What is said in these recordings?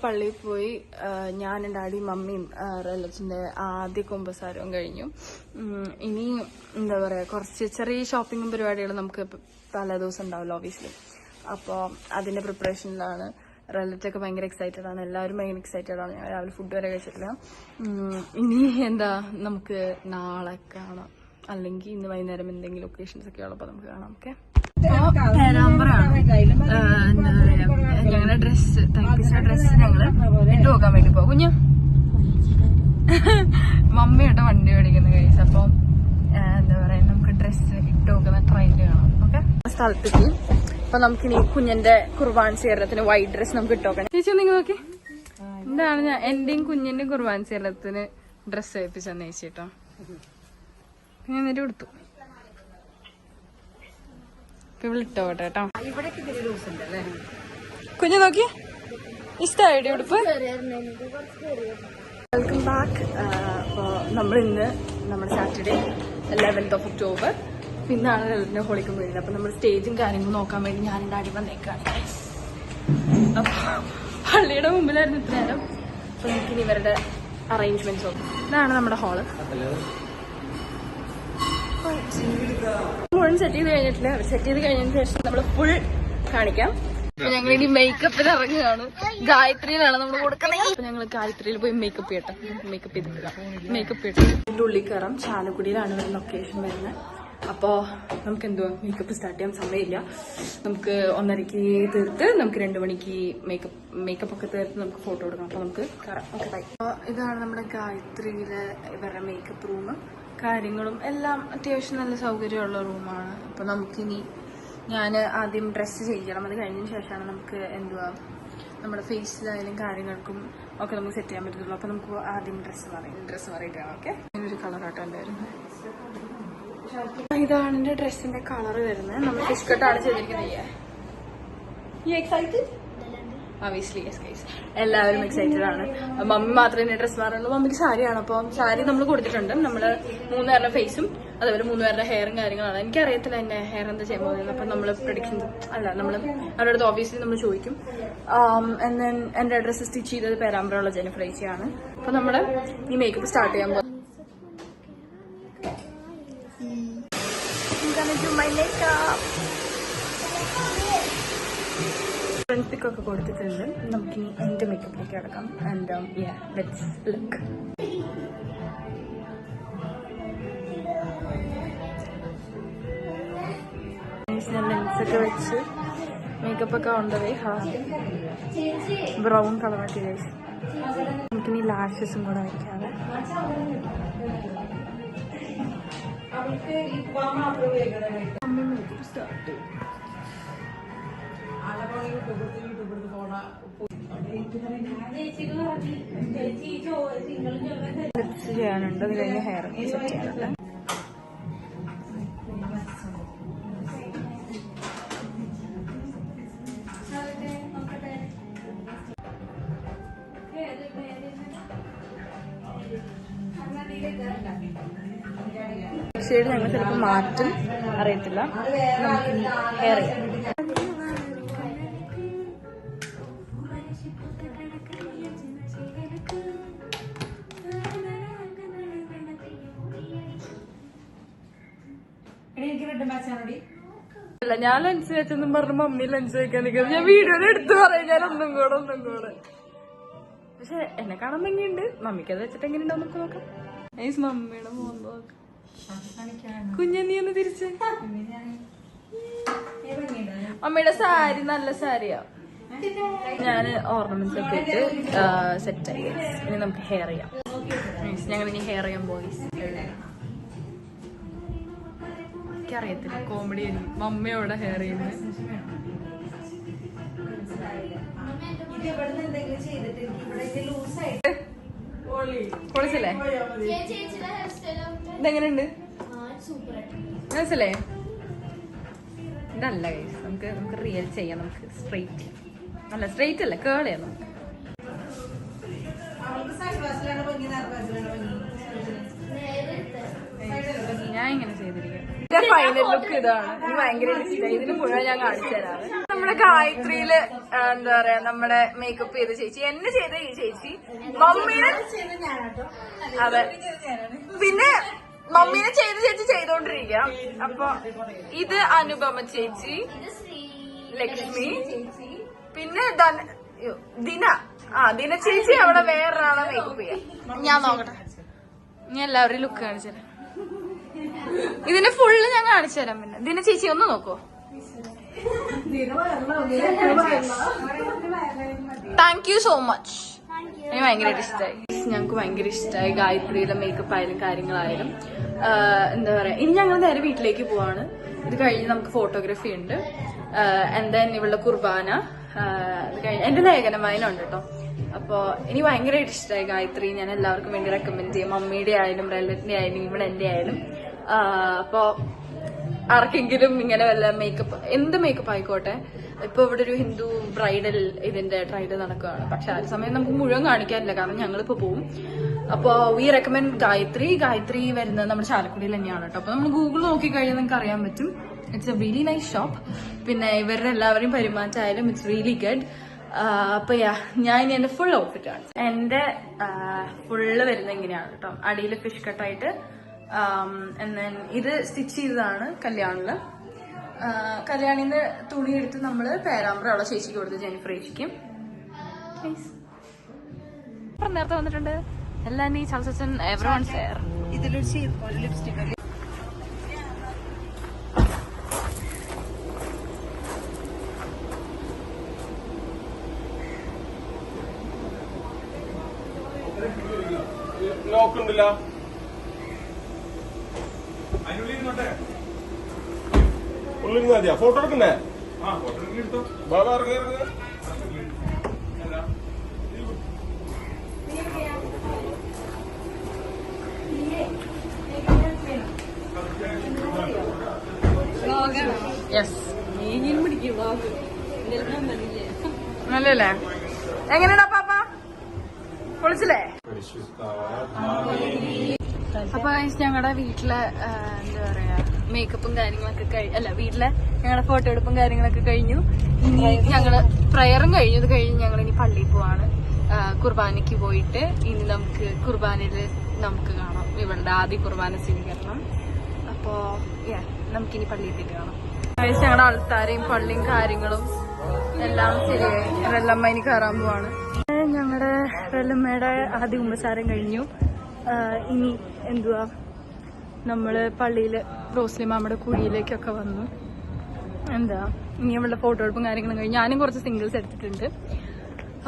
പള്ളിയിൽ പോയി ഞാനും ഡാഡിയും മമ്മിയും റിലേറ്റീവ്സിന്റെ ആദ്യ കുമ്പസാരവും കഴിഞ്ഞു. ഇനി എന്താ പറയാ, കുറച്ച് ചെറിയ ഷോപ്പിങ്ങും പരിപാടികളും നമുക്ക് പല ദിവസം ഉണ്ടാവില്ല ഓഫീസിൽ. അപ്പോൾ അതിന്റെ പ്രിപ്പറേഷനിലാണ്. റിലേറ്റീവ് ഒക്കെ ഭയങ്കര എക്സൈറ്റഡ് ആണ്, എല്ലാവരും ഭയങ്കര എക്സൈറ്റഡ് ആണ്. ഞാൻ രാവിലെ ഫുഡ് വരെ കഴിച്ചിട്ടില്ല. ഇനി എന്താ, നമുക്ക് നാളെ കാണാം, അല്ലെങ്കിൽ ഇന്ന് വൈകുന്നേരം എന്തെങ്കിലും ഒക്കേഷൻസ് ഒക്കെ ഉള്ളപ്പോൾ നമുക്ക് കാണാം. ഓക്കെ, പേരാമ്പ്രാണ് എന്താ പറയാ, ഞങ്ങളുടെ ഡ്രസ്സ് തയ്പ്പിച്ച ഡ്രസ്സ് ഞങ്ങള് ഇട്ട് നോക്കാൻ വേണ്ടി പോകും. കുഞ്ഞു മമ്മിയുടെ വണ്ടി മേടിക്കുന്ന കഴിച്ചു. അപ്പം എന്താ പറയാ, നമുക്ക് ഡ്രസ്സ് ഇട്ട് നോക്കുന്ന ട്രയൽ കാണാം. ഓക്കെ, സ്ഥലത്തേക്ക് അപ്പൊ നമുക്കിനി കുഞ്ഞിന്റെ കുർബാൻ സീറത്തിന് വൈറ്റ് ഡ്രസ് നമുക്ക് ഇട്ട് നോക്കണം. ചേച്ചി നിങ്ങൾ നോക്കി, എന്താണ് ഞാൻ എന്റെയും കുഞ്ഞിന്റെയും കുർബാൻ സീറത്തിന് ഡ്രസ്സ് തയ്പ്പിച്ചെന്ന് ചേച്ചിട്ടോ. ഞാൻ എന്നിട്ട് കൊടുത്തു. ഇവളിട്ടോട്ടെ കേട്ടോ. കുഞ്ഞു നോക്കി, ഇഷ്ടമായിട്ട് ഉടുപ്പ്. Welcome back. അപ്പോൾ നമ്മളിന്ന് നമ്മുടെ സാറ്റർഡേ 11th of October പിന്നാണ് എല്ലാവരുടെ ഹോളിക്കും വീഴുന്നത്. അപ്പൊ നമ്മൾ സ്റ്റേജും കാര്യങ്ങളും നോക്കാൻ വേണ്ടി ഞാൻ ഡാഡി വന്നേക്കാണ്. അപ്പൊ പള്ളിയുടെ മുമ്പിലായിരുന്നു ഇത്ര നേരം. അപ്പൊ നമുക്കിനി ഇവരുടെ അറേഞ്ച്മെന്റ്സ് നോക്കാം. ഇതാണ് നമ്മുടെ ഹാള്. മുഴുവൻ സെറ്റ് ചെയ്ത് കഴിഞ്ഞിട്ടില്ല. സെറ്റ് ചെയ്ത് കഴിഞ്ഞതിന് ശേഷം നമ്മൾ ഫുൾ കാണിക്കാം. അപ്പൊ ഞങ്ങൾ ഇനി മേക്കപ്പിന് ഇറങ്ങുകയാണ്. ഗായത്രിയിലാണ് നമ്മൾ കൊടുക്കുന്നത്. അപ്പൊ ഞങ്ങൾ ഗായത്രിയിൽ പോയി മേക്കപ്പ് ചെയ്യട്ടെ. മേക്കപ്പ് ചെയ്തിട്ടില്ല, മേക്കപ്പ് ചെയ്തിട്ട് ഉള്ളിൽ കയറാം. ചാലക്കുടിയിലാണ് ഒരു ലൊക്കേഷൻ വരുന്നത്. അപ്പോൾ നമുക്ക് എന്തുവാ, മേക്കപ്പ് സ്റ്റാർട്ട് ചെയ്യാൻ സമയമില്ല. നമുക്ക് 1:30 തീർത്ത് നമുക്ക് 2 മണിക്ക് മേക്കപ്പ് ഒക്കെ തീർത്ത് നമുക്ക് ഫോട്ടോ എടുക്കാം. അപ്പോൾ നമുക്ക് കയറാം. Okay, bye. അപ്പോൾ ഇതാണ് നമ്മുടെ ഗായത്രിയിലെ ഇവരുടെ മേക്കപ്പ് റൂം. കാര്യങ്ങളും എല്ലാം അത്യാവശ്യം നല്ല സൗകര്യമുള്ള റൂമാണ്. അപ്പോൾ നമുക്കിനി ഞാൻ ആദ്യം ഡ്രസ്സ് ചെയ്യണം. അത് കഴിഞ്ഞതിന് ശേഷമാണ് നമുക്ക് എന്തുവാ നമ്മുടെ ഫേസിലായാലും കാര്യങ്ങൾക്കും ഒക്കെ നമുക്ക് സെറ്റ് ചെയ്യാൻ പറ്റത്തുള്ളൂ. അപ്പോൾ നമുക്ക് ആദ്യം ഡ്രസ്സ് പറയിട്ടാണ്. ഓക്കെ, ഒരു കളറാട്ടോ എൻ്റെ വരുന്നത്. ഇതാണ് എന്റെ ഡ്രസ്സിന്റെ കളർ വരുന്നത്. നമ്മൾ ഫിഷ് കട്ടാണ് ചെയ്തിരിക്കുന്നത്. obviously yes guys, എല്ലാവരും എക്സൈറ്റഡ് ആണ്. മമ്മി മാത്രമേ ഡ്രസ് മാറുള്ളൂ. മമ്മിക്ക് സാരിയാണ്. അപ്പം സാരി നമ്മൾ കൊടുത്തിട്ടുണ്ട്. നമ്മള് 3 പേരുടെ ഫേസും അതേപോലെ 3 പേരുടെ ഹെയറും കാര്യങ്ങളാണ്. എനിക്കറിയത്തില്ല എന്റെ ഹെയർ എന്താ ചെയ്യാൻ പോകുന്നത്. അപ്പൊ നമ്മള് പ്രഡിക്ഷൻ നമ്മൾ അവരുടെ അടുത്ത് ഓഫീസിൽ നമ്മൾ ചോദിക്കും. എന്റെ ഡ്രസ്സ് സ്റ്റിച്ച് ചെയ്തത് പേരാമ്പ്രയുള്ള ജെനിഫർ ചേച്ചിയാണ്. അപ്പൊ നമ്മള് ഈ മേക്കപ്പ് സ്റ്റാർട്ട് ചെയ്യാൻ പോകും. ഫ്രണ്ട്സ് പിക്കൊക്കെ കൊടുത്തിട്ടുണ്ട്. നമുക്കിനി എന്റെ മേക്കപ്പിലേക്ക് കിടക്കാം. And let's look. ലെൻസൊക്കെ വെച്ച് മേക്കപ്പ് ഒക്കെ ഓൺ ദ വേ. ബ്രൗൺ കളറാക്കി കഴിച്ചു. നമുക്കിനി ലാഷസും കൂടെ വയ്ക്കാതെ സ്റ്റാർട്ട് ചെയ്യും. ലിപ്സ് ചെയ്യാനുണ്ട്. അത് കഴിഞ്ഞ് ഹെയർ സെറ്റ് ചെയ്യാനുണ്ട്. ഷെയ്ഡ് ഞങ്ങൾ ചിലപ്പോൾ മാറ്റും, അറിയത്തില്ല. നമുക്ക് ഹെയർ ചെയ്യാം. അല്ല, ഞാൻ ലെൻസ് വെച്ചെന്നും പറഞ്ഞു മമ്മി ലെൻസ് വെക്കാൻ നിൽക്കുന്നത്. ഞാൻ വീഡിയോയിൽ എടുത്തു പറയാം. ഞാൻ ഒന്നും കൂടെ പക്ഷെ എന്നെ കാണാൻ ഭംഗിയുണ്ട്. മമ്മിക്ക് അത് വെച്ചിട്ട് എങ്ങനെയുണ്ടോ നമുക്ക് നോക്കാം. മമ്മിയുടെ മോന്ത് നോക്കാം. കുഞ്ഞെ നീ ഒന്ന് തിരിച്ച്. മമ്മിയുടെ സാരി നല്ല സാരിയാ. ഞാന് ഓർണമെന്റ്സ് ഒക്കെ ഇട്ട് സെറ്റായി. ഇനി നമുക്ക് ഹെയർ ചെയ്യാം. ഞങ്ങൾ ഇനി ഹെയർ ചെയ്യാൻ പോയി. എനിക്കറിയത്തില്ല, കോമഡി ആയിരിക്കും. മമ്മയോടെ ഹെയർ ചെയ്യുന്നത്. പൊളിച്ചല്ലേ? ഇതെങ്ങനെയുണ്ട്? മനസ്സിലേ? ഇതല്ല ഗൈസ്, നമുക്ക് റിയൽ ചെയ്യാം. നമുക്ക് സ്ട്രെയിറ്റ് അല്ല, സ്ട്രെയിറ്റ് അല്ല, കേൾ ചെയ്യാം നമുക്ക്. ഞാൻ ഇങ്ങനെ ചെയ്തിരിക്കാം. ഫൈനൽ ലുക്ക് ഇതാണ്. എനിക്ക് ഭയങ്കര ഇഷ്ടമായി. ഇതിന് മുഴുവൻ ഞാൻ കാണിച്ചു തരാറ്. നമ്മുടെ ഗായത്രിയില് എന്താ പറയാ നമ്മുടെ മേക്കപ്പ് ചെയ്ത ചേച്ചി, എന്നെ ചെയ്ത ഈ ചേച്ചി, മമ്മീനെ അതെ, പിന്നെ മമ്മീനെ ചെയ്ത ചേച്ചി ചെയ്തോണ്ടിരിക്കുക. അപ്പൊ ഇത് അനുപമ ചേച്ചി, ലക്ഷ്മി, പിന്നെ ദിന. ദിന ചേച്ചി അവിടെ വേറൊരാളെ മേക്കപ്പ് ചെയ്യാം. ഞാൻ നോക്കട്ടെ, ഞാൻ എല്ലാവരുടെയും ലുക്ക് കാണിച്ചു തരാം. ഇതിന്റെ ഫുള്ള് ഞാൻ കാണിച്ചു തരാം. പിന്നെ ദിന ചേച്ചി ഒന്ന് നോക്കോ. Thank you so much. എനിക്ക് ഭയങ്കരമായിട്ട് ഇഷ്ടമായി. ഞങ്ങൾക്ക് ഭയങ്കര ഇഷ്ടമായി ഗായത്രിയുടെ മേക്കപ്പ് ആയാലും കാര്യങ്ങളായാലും. എന്താ പറയാ, ഇനി ഞങ്ങൾ നേരെ വീട്ടിലേക്ക് പോവാണ്. ഇത് കഴിഞ്ഞ് നമുക്ക് ഫോട്ടോഗ്രാഫി ഉണ്ട്. എന്താ ഇവളുടെ കുർബാന, ഇത് കഴിഞ്ഞ് എന്റെ ലേഖനം വായനുണ്ട് കേട്ടോ. അപ്പൊ എനിക്ക് ഭയങ്കരമായിട്ട് ഇഷ്ടമായി ഗായത്രി. ഞാൻ എല്ലാവർക്കും വേണ്ടി റെക്കമെൻഡ് ചെയ്യും. മമ്മിയുടെ ആയാലും റെലറ്റിന്റെ ആയാലും ഇവിടെ എന്റെ ആയാലും. അപ്പൊ ആർക്കെങ്കിലും ഇങ്ങനെ വല്ല മേക്കപ്പ്, എന്ത് മേക്കപ്പ് ആയിക്കോട്ടെ. ഇപ്പൊ ഇവിടെ ഒരു ഹിന്ദു ബ്രൈഡൽ ഇതിന്റെ ട്രയൽ നടക്കുകയാണ്. പക്ഷെ ആ സമയം നമുക്ക് മുഴുവൻ കാണിക്കാനില്ല, കാരണം ഞങ്ങളിപ്പോ പോവും. അപ്പൊ വി റെക്കമെൻഡ് ഗായത്രി വരുന്നത് നമ്മുടെ ചാലക്കുടിയിൽ തന്നെയാണ് കേട്ടോ. അപ്പൊ നമ്മൾ ഗൂഗിൾ നോക്കിക്കഴിഞ്ഞാൽ നിങ്ങൾക്ക് അറിയാൻ പറ്റും. It's A really nice shop. പിന്നെ ഇവരുടെ എല്ലാവരെയും പെരുമാറ്റമായാലും ഇറ്റ്സ് റിയലി ഗുഡ്. അപ്പൊ ഞാൻ ഇനി എന്റെ ഫുൾ ഔട്ട്ഫിറ്റ് ആണ്. എന്റെ ഫുള്ള് വരുന്നത് ഇങ്ങനെയാണ് കേട്ടോ. അടിയിൽ ഫിഷ് കട്ടായിട്ട്, ഇത് സ്റ്റിച്ച് ചെയ്തതാണ് കല്യാണില്. കല്യാണിന്ന് തുണി എടുത്ത് നമ്മള് പേരാമ്പ്ര അവളെ ചേച്ചിക്ക് കൊടുത്ത്, ജെനിഫർ ചേച്ചിക്കും. നേരത്തെ വന്നിട്ടുണ്ട് എല്ലാം. ഈ ചലച്ചൻ എവറിവൺ ഷെയർ. ഇതിലൊരു ലിപ്സ്റ്റിക് നോക്കുന്നില്ല. ഉള്ളിൽ മതിയാ ഫോട്ടോ എടുക്കണ്ടേ? ബാബാ ഇറങ്ങി. നല്ലല്ലേ? എങ്ങനെയാടാ പാപ്പ, പൊളിച്ചില്ലേ? അപ്പൊ ഞങ്ങളുടെ വീട്ടിലെ എന്താ പറയാ മേക്കപ്പും കാര്യങ്ങളൊക്കെ വീട്ടിലെ ഞങ്ങളുടെ ഫോട്ടോ എടുപ്പും കാര്യങ്ങളൊക്കെ കഴിഞ്ഞു. ഇനി ഞങ്ങള് പ്രയറും കഴിഞ്ഞു. ഇത് കഴിഞ്ഞ് ഞങ്ങൾ ഇനി പള്ളിയിൽ പോവാണ്. കുർബാനയ്ക്ക് പോയിട്ട് ഇനി നമുക്ക് കുർബാനയില് നമുക്ക് കാണാം ഇവളുടെ ആദ്യ കുർബാന സ്വീകരണം. അപ്പോ നമുക്കിനി പള്ളിയിൽ എത്തിയിട്ട് കാണാം. ഞങ്ങളുടെ ആൾക്കാരെയും പള്ളിയും കാര്യങ്ങളും എല്ലാം ശരിയായി. റെല്ലമ്മ ഇനി കയറാൻ പോവാണ്. ഞങ്ങളുടെ റെല്ലമ്മയുടെ ആദ്യ കുമ്പസാരം കഴിഞ്ഞു. ഇനി എന്തുവാ, നമ്മള് പള്ളിയില് റോസ്ലിമാമ്മയുടെ കുഴിയിലേക്കൊക്കെ വന്നു. എന്താ ഇനി അവളുടെ ഫോട്ടോ എടുപ്പും കാര്യങ്ങളും കഴിഞ്ഞു. ഞാനും കുറച്ച് സിംഗിൾസ് എടുത്തിട്ടുണ്ട്.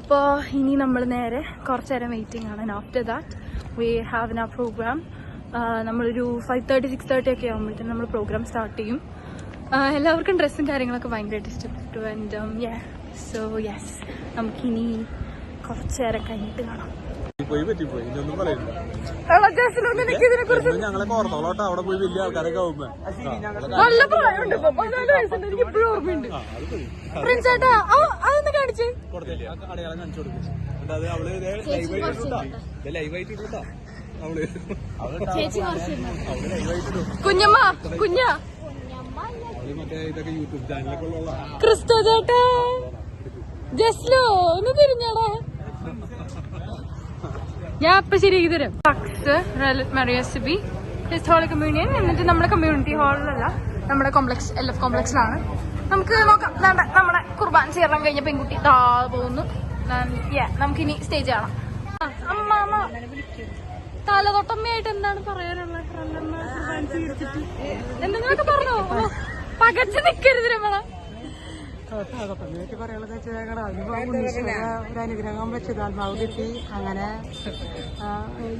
അപ്പോ ഇനി നമ്മൾ നേരെ കുറച്ചു നേരം വെയിറ്റിംഗ് ആണ്. After that we have a programme. നമ്മളൊരു 5:30 6:30 ഒക്കെ ആകുമ്പോഴത്തേനും നമ്മൾ പ്രോഗ്രാം സ്റ്റാർട്ട് ചെയ്യും. എല്ലാവർക്കും ഡ്രസ്സും കാര്യങ്ങളൊക്കെ ഭയങ്കരമായിട്ട് ഇഷ്ടപ്പെട്ടു. ആൻഡ് സോ യെസ്, നമുക്കിനി കുറച്ചു നേരം കഴിഞ്ഞിട്ട് കാണാം. ഞങ്ങളെ കോർത്തോളോട്ടോ, അവിടെ പോയി വലിയ ആൾക്കാരൊക്കെ ആവുമ്പോ നല്ല പ്രായമുണ്ട്. 14 വയസ്സുണ്ട്. എനിക്ക് ഇപ്പോഴും ഓർമ്മയുണ്ട്. ഫ്രണ്ട്സേട്ടാ അതൊന്ന് കാണിച്ചേ. അടയാളം കാണിച്ചു കൊടുക്കും. അവള് ലൈവായിട്ട് ഇട്ടാ അവള് കുഞ്ഞമ്മ കുഞ്ഞ മറ്റേ ഇതൊക്കെ യൂട്യൂബ് ചാനലൊക്കെ ഉള്ള ക്രിസ്തു ചേട്ടാ ജസ്ലോ ഒന്ന് തിരിഞ്ഞാടാ. ഞാൻ ഇപ്പൊ ശരിയാക്കി തരാം. മറിയസിബി ഹോളി കമ്മ്യൂണിയൻ. എന്നിട്ട് നമ്മുടെ കമ്മ്യൂണിറ്റി ഹാളിലല്ല, നമ്മുടെ കോംപ്ലക്സ് LF കോംപ്ലക്സിലാണ്. നമുക്ക് നോക്കാം. നമ്മുടെ കുർബാൻ ചേർന്ന് കഴിഞ്ഞ പെൺകുട്ടി താ പോകുന്നു. നമുക്കിനി സ്റ്റേജ് കാണാം. അമ്മ തലതൊട്ടമ്മയായിട്ട് എന്താണ് പറയാനുള്ളത്? എന്തെങ്കിലുമൊക്കെ പറഞ്ഞോ? പകച്ചു നിക്കരുത് രമണ. പറയാനുള്ളത് ഒരു അനുഗ്രഹം വെച്ചതാത്മാവ് കിട്ടി. അങ്ങനെ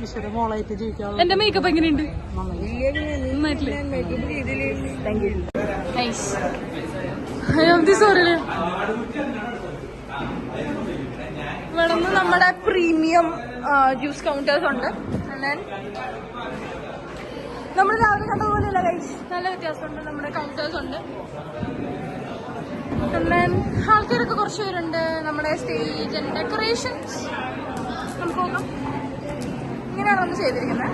ഈശ്വര മോളായിട്ട് ജീവിക്കാനുള്ള. എന്റെ മേക്കപ്പ് എങ്ങനെയുണ്ട്? സോറി. ഇവിടെ നിന്ന് നമ്മുടെ പ്രീമിയം ജ്യൂസ് കൗണ്ടേഴ്സ് ഉണ്ട്. നമ്മൾ രാവിലെ കണ്ടതുപോലെയല്ല ഗൈസ്, നല്ല വ്യത്യാസമുണ്ട്. നമ്മുടെ കൗണ്ടേഴ്സ് ഉണ്ട്. ആൾക്കാരൊക്കെ കുറച്ച് പേരുണ്ട്. നമ്മുടെ സ്റ്റേജ് ആൻഡ് ഡെക്കറേഷൻസ് നമുക്ക് നോക്കാം. ഇങ്ങനെയാണ് നമ്മൾ ചെയ്തിരിക്കുന്നത്.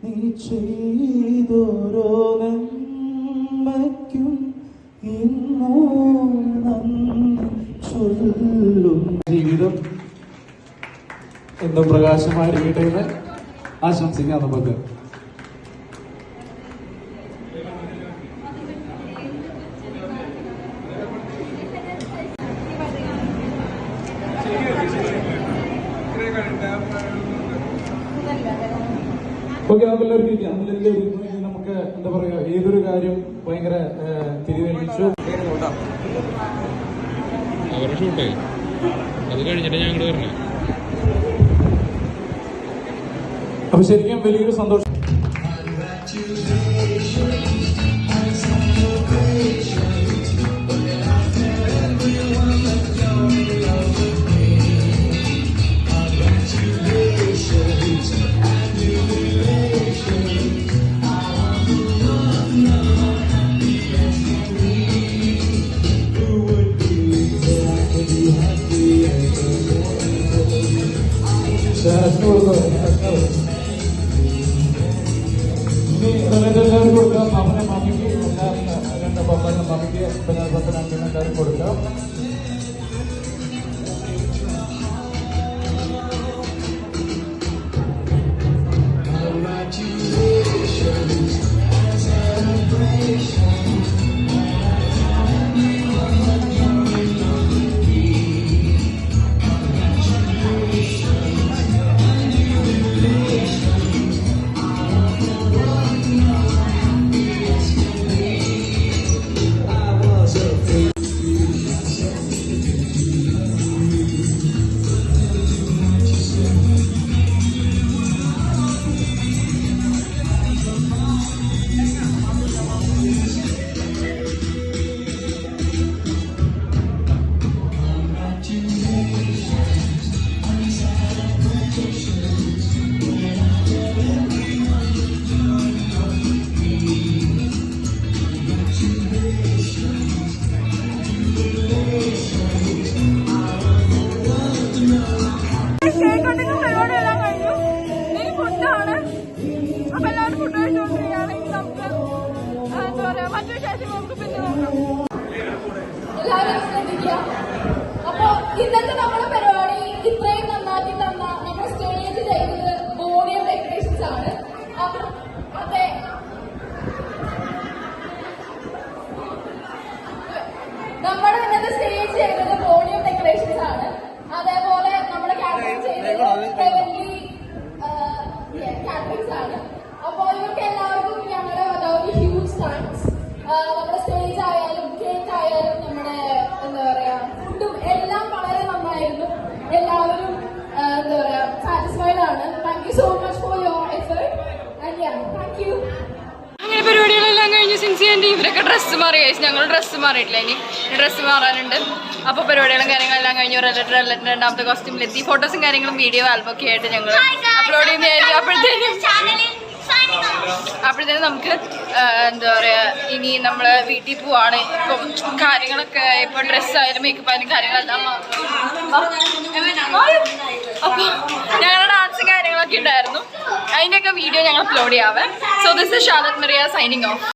നീ ചെയ്തോരോ നന്മയ്ക്കും ഇന്നോ നന്ദി ചൊല്ലും. ജീവിതം എന്നും പ്രകാശമായിരിക്കട്ടെ എന്ന് ആശംസിക്കാം നമുക്ക്. ഓക്കെ, നമ്മളെല്ലാവരും നമുക്ക് എന്താ പറയാ, ഏതൊരു കാര്യം ഭയങ്കര തിരിതെളിച്ചു. അവരുടെ ഷൂട്ടേ അത് കഴിഞ്ഞിട്ട് ഞങ്ങൾ വരണേ. അപ്പൊ ശരിക്കും വലിയൊരു സന്തോഷം. എല്ലാവരും കൊടുക്കാം. മാമനെ മാമിക്ക് രണ്ട് പപ്പനും മാമിക്ക് പിന്നെ എല്ലാവരും കൊടുക്കാം. എല്ലാവരും ശ്രദ്ധിക്കുക. അപ്പൊ ഇന്നത്തെ നമ്മുടെ പരിപാടി ഇത്രയും നന്നാക്കി തന്ന നമ്മുടെ സ്റ്റേജ് ചെയ്തത് ബോണിയം ഡെക്കറേഷൻസ് ആണ്. അതെ, നമ്മുടെ ഇന്നത്തെ സ്റ്റേജ് ചെയ്തത് ബോണിയം ഡെക്കറേഷൻസ് ആണ്. അതേപോലെ നമ്മുടെ കാറ്ററിംഗ് ചെയ്തത് കാറ്ററിംഗ്സ് ആണ്. അപ്പൊ ഇവർക്ക് എല്ലാവർക്കും ഞങ്ങളുടെ ഒരു ഹ്യൂജ് താങ്ക്സ്. നമ്മുടെ സ്റ്റേജ് ആയാലും കേക്ക് ആയാലും നമ്മുടെ എന്താ പറയാ ഫുഡും എല്ലാം വളരെ നന്നായിരുന്നു. എല്ലാവരും എന്താ പറയാ സാറ്റിസ്ഫൈഡ് ആണ്. Thank you so much for your effort and thank you. അങ്ങനെ പരിപാടികളെല്ലാം കഴിഞ്ഞ് സിൻസി ആൻറ്റി ഇവരൊക്കെ ഡ്രസ്സ് മാറി. ഞങ്ങൾ ഡ്രസ്സ് മാറിയിട്ടില്ല, ഇനി ഡ്രസ്സ് മാറാനുണ്ട്. അപ്പോൾ പരിപാടികളും കാര്യങ്ങളെല്ലാം കഴിഞ്ഞ് രണ്ടാമത്തെ കോസ്റ്റ്യൂമിലെത്തി. ഫോട്ടോസും കാര്യങ്ങളും വീഡിയോ ആൽബം ഒക്കെ ആയിട്ട് ഞങ്ങൾ അപ്ലോഡ് ചെയ്യുന്നതായിരിക്കും. അപ്പോഴത്തേനും നമുക്ക് എന്താ പറയുക, ഇനി നമ്മൾ വീട്ടിൽ പോവാണ്. ഇപ്പം കാര്യങ്ങളൊക്കെ ഇപ്പം ഡ്രസ്സായാലും മേക്കപ്പ് ആയാലും കാര്യങ്ങളെല്ലാം അപ്പോൾ ഞങ്ങളുടെ ഡാൻസും കാര്യങ്ങളൊക്കെ ഉണ്ടായിരുന്നു. അതിൻ്റെയൊക്കെ വീഡിയോ ഞങ്ങൾ അപ്ലോഡ് ചെയ്യാവേ. So this is Shalet Maria signing of.